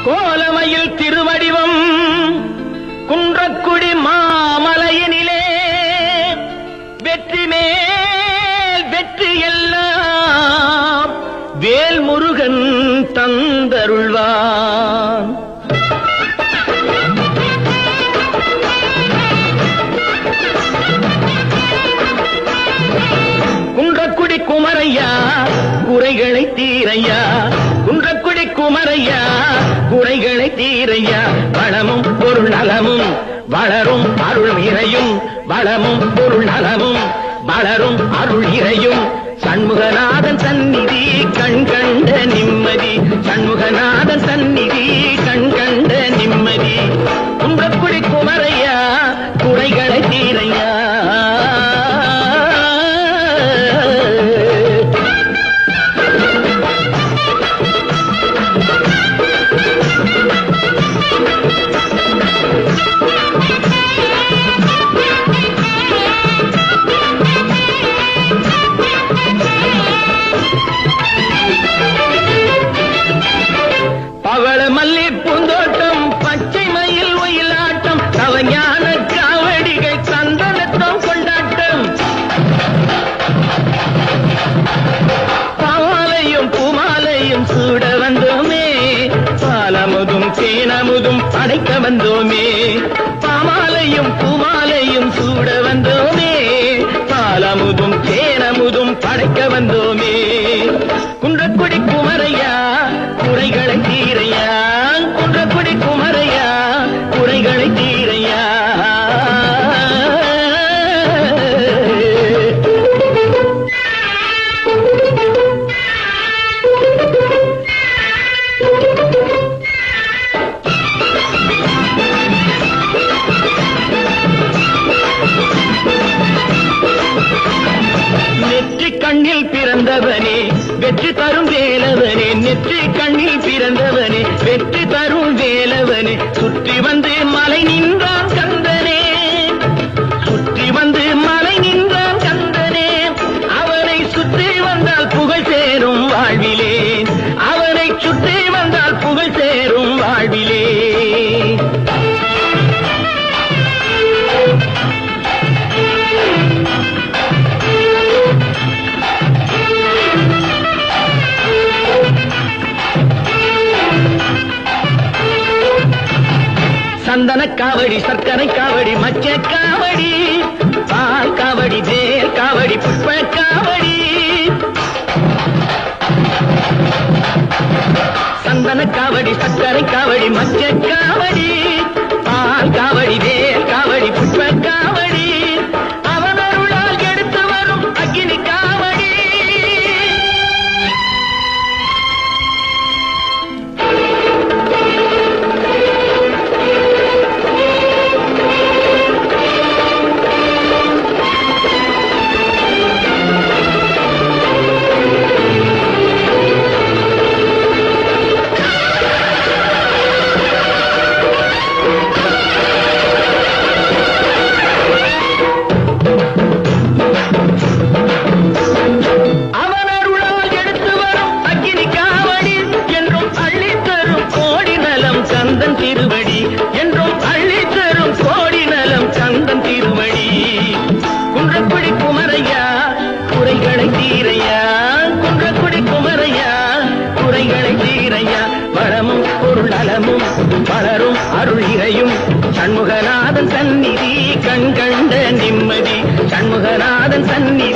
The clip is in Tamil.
கோலமையில் திருவடிவம் குன்றக்குடி மாமலையினிலே வெற்றி மேல் வெற்றி எல்லாம் வேல்முருகன் தந்தருள்வான். குன்றக்குடி குமரையா குறைகளை தீரையா, குன்றக்குடி குமரையா குறைகளை தீரையா. வளமும் பொருள் நலமும் வளரும் அருள் இறையும், வளமும் பொருள் நலமும் வளரும் அருள் இறையும். சண்முகநாதன் சந்நிதி கண் கண்ட நிம்மதி, சண்முகநாதன் சந்நிதி கண் கண்ட நிம்மதி. குன்றக்குடி குமரையா குறைகளை தீரையா. தேனமுதும் படைக்க வந்தோமே, பாமாலையும் பூமாலையும் சூட வந்தோமே, பாலமுதும் தேனமுதும் படைக்க வந்தோமே. குன்றக்குடி குமரையா குறைகளை தீரையா, குன்றக்குடி குமரையா குறைகளை தீரையா. கண்ணில் பிறந்தவனே வெற்றி தரும் வேலவனே, நெற்றி கண்ணில் பிறந்தவனே வெற்றி தரும் வேலவனே. சுற்றி வந்து மலை நின்றான் கந்தனே, சுற்றி வந்து மலை நின்றான் கந்தனே. அவனை சுற்றி வந்தால் புகழ் சேரும் வாழ்விலே, அவனை சுற்றி வந்தால் புகழ் சேரும் வாழ்விலே. சந்தன காவடி சர்க்கரை காவடி மச்ச காவடி பால் காவடி வேல் காவடி புஷ்ப காவடி. சந்தன காவடி சர்க்கரை காவடி மச்ச காவடி பால் காவடி வேல் காவடி புஷ்ப காவடி. அவன் அருளால் எடுத்து வரும் அக்கினி காவடி. திருவடி என்றும் அள்ளி தரும் கோடி நலம் சந்தன் திருவடி. குன்றக்குடி குமரையா குறைகளை தீரையா, குன்றக்குடி குமரையா குறைகளை தீரையா. வளமும் பொருள் நலமும் வளரும் அருள் இறையும். சண்முகநாதன் சந்நிதி கண் கண்ட நிம்மதி, சண்முகநாதன் சந்நிதி